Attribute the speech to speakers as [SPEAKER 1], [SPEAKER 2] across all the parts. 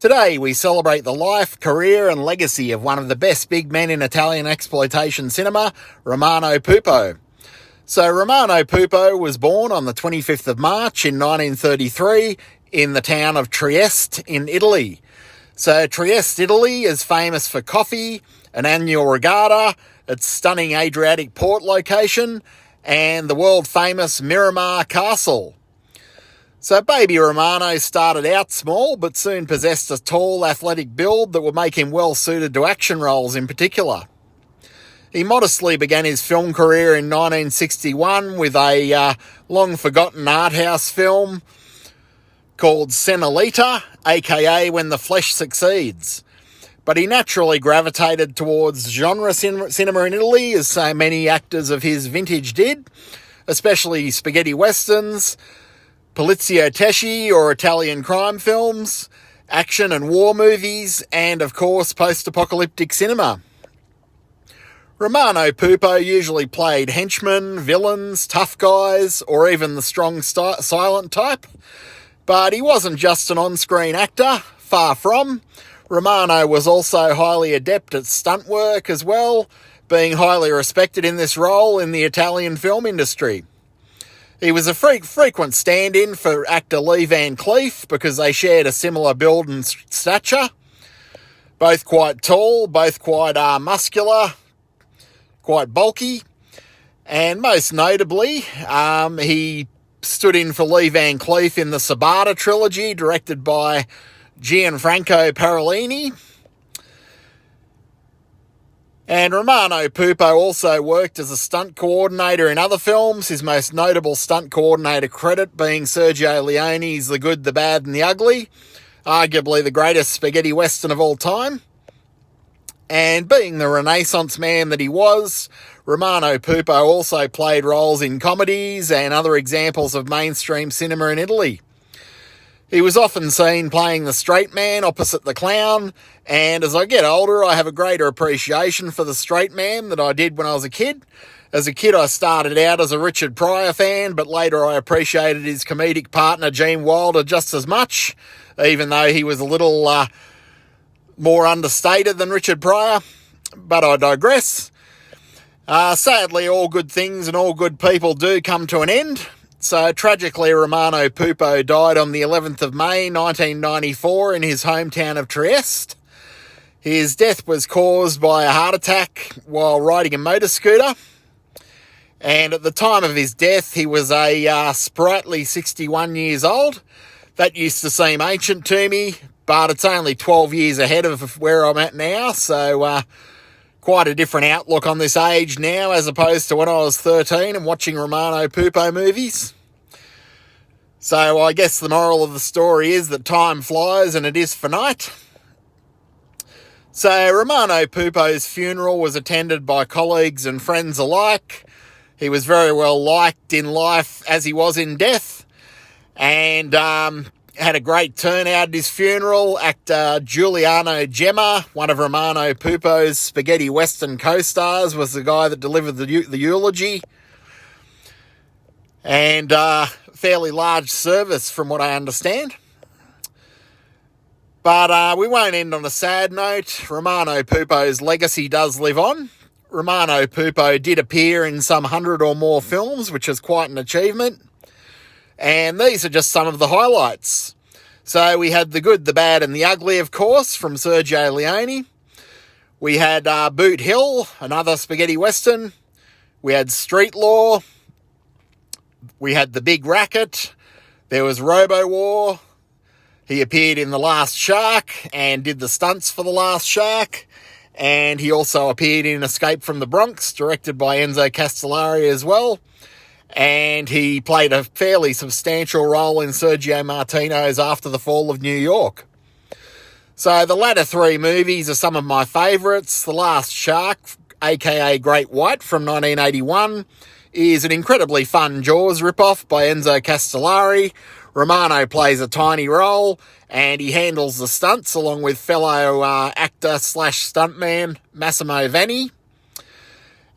[SPEAKER 1] Today we celebrate the life, career and legacy of one of the best big men in Italian exploitation cinema, Romano Puppo. So Romano Puppo was born on the 25th of March in 1933 in the town of Trieste in Italy. So Trieste, Italy is famous for coffee, an annual regatta, its stunning Adriatic port location and the world famous Miramar Castle. So baby Romano started out small but soon possessed a tall athletic build that would make him well suited to action roles in particular. He modestly began his film career in 1961 with a long-forgotten art house film called Senolita, aka When the Flesh Succeeds. But he naturally gravitated towards genre cinema in Italy, as so many actors of his vintage did, especially spaghetti westerns, poliziotteschi or Italian crime films, action and war movies, and of course post-apocalyptic cinema. Romano Puppo usually played henchmen, villains, tough guys, or even the strong silent type. But he wasn't just an on-screen actor, far from. Romano was also highly adept at stunt work as well, being highly respected in this role in the Italian film industry. He was a frequent stand-in for actor Lee Van Cleef because they shared a similar build and stature. Both quite tall, both quite muscular, quite bulky. And most notably, he stood in for Lee Van Cleef in the Sabata trilogy, directed by Gianfranco Parolini. And Romano Puppo also worked as a stunt coordinator in other films, his most notable stunt coordinator credit being Sergio Leone's The Good, the Bad and the Ugly, arguably the greatest spaghetti western of all time. And being the Renaissance man that he was, Romano Puppo also played roles in comedies and other examples of mainstream cinema in Italy. He was often seen playing the straight man opposite the clown, and as I get older, I have a greater appreciation for the straight man than I did when I was a kid. As a kid, I started out as a Richard Pryor fan, but later I appreciated his comedic partner, Gene Wilder, just as much, even though he was a little more understated than Richard Pryor. But I digress. Sadly, all good things and all good people do come to an end. So, tragically, Romano Puppo died on the 11th of May, 1994 in his hometown of Trieste. His death was caused by a heart attack while riding a motor scooter. And at the time of his death, he was a sprightly 61 years old. That used to seem ancient to me, but it's only 12 years ahead of where I'm at now. So, quite a different outlook on this age now as opposed to when I was 13 and watching Romano Puppo movies. So I guess the moral of the story is that time flies and it is finite. So Romano Puppo's funeral was attended by colleagues and friends alike. He was very well liked in life as he was in death, and had a great turnout at his funeral. Actor Giuliano Gemma, one of Romano Puppo's spaghetti western co-stars, was the guy that delivered the eulogy. And fairly large service from what I understand. But we won't end on a sad note. Romano Puppo's legacy does live on. Romano Puppo did appear in some 100 or more films, which is quite an achievement. And these are just some of the highlights. So we had The Good, the Bad and the Ugly, of course, from Sergio Leone. We had Boot Hill, another spaghetti western. We had Street Law. We had The Big Racket. There was Robo War. He appeared in The Last Shark and did the stunts for The Last Shark. And he also appeared in Escape from the Bronx, directed by Enzo Castellari as well. And he played a fairly substantial role in Sergio Martino's After the Fall of New York. So the latter three movies are some of my favourites. The Last Shark, aka Great White from 1981, is an incredibly fun Jaws ripoff by Enzo Castellari. Romano plays a tiny role and he handles the stunts along with fellow actor/stuntman Massimo Vanni.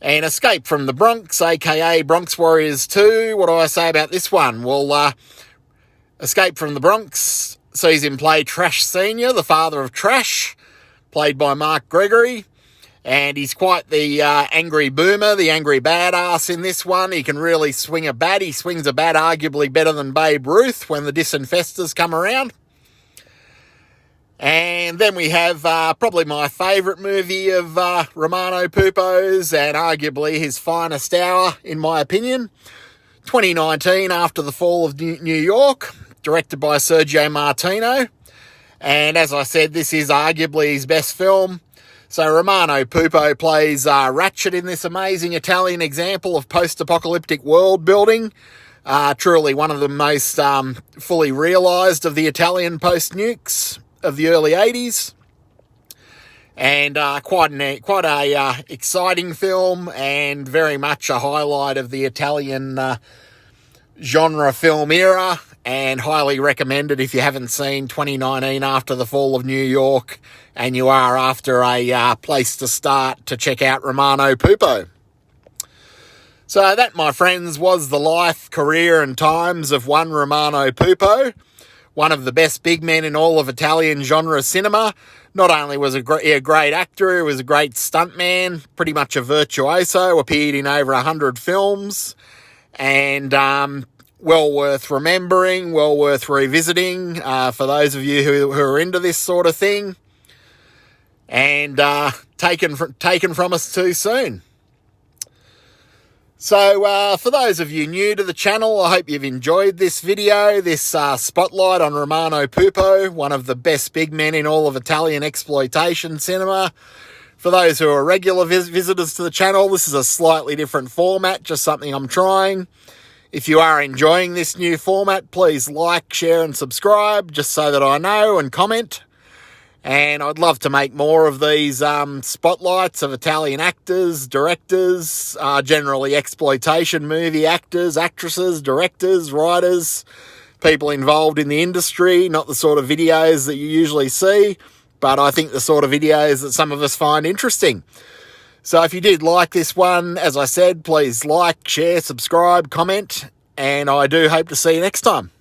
[SPEAKER 1] And Escape from the Bronx, aka Bronx Warriors 2. What do I say about this one? Well, Escape from the Bronx sees him play Trash Senior, the father of Trash, played by Mark Gregory. And he's quite the angry boomer, the angry badass in this one. He can really swing a bat. He swings a bat arguably better than Babe Ruth when the disinfestors come around. And then we have probably my favourite movie of Romano Puppo's, and arguably his finest hour, in my opinion. 2019, After the Fall of New York, directed by Sergio Martino. And as I said, this is arguably his best film. So Romano Puppo plays Ratchet in this amazing Italian example of post-apocalyptic world building. Truly one of the most fully realised of the Italian post-nukes of the early 80s. And quite a exciting film, and very much a highlight of the Italian genre film era, and highly recommended if you haven't seen 2019 After the Fall of New York and you are after a place to start to check out Romano Puppo. So that, my friends, was the life, career and times of one Romano Puppo, one of the best big men in all of Italian genre cinema. Not only was he a great actor, he was a great stuntman, pretty much a virtuoso, appeared in over 100 films, and well worth remembering, well worth revisiting for those of you who are into this sort of thing, and taken from us too soon. So for those of you new to the channel, I hope you've enjoyed this video, this spotlight on Romano Puppo, one of the best big men in all of Italian exploitation cinema. For those who are regular visitors to the channel, this is a slightly different format, just something I'm trying. If you are enjoying this new format, please like, share and subscribe, just so that I know, and comment. And I'd love to make more of these spotlights of Italian actors, directors, generally exploitation movie actors, actresses, directors, writers, people involved in the industry, not the sort of videos that you usually see, but I think the sort of videos that some of us find interesting. So if you did like this one, as I said, please like, share, subscribe, comment, and I do hope to see you next time.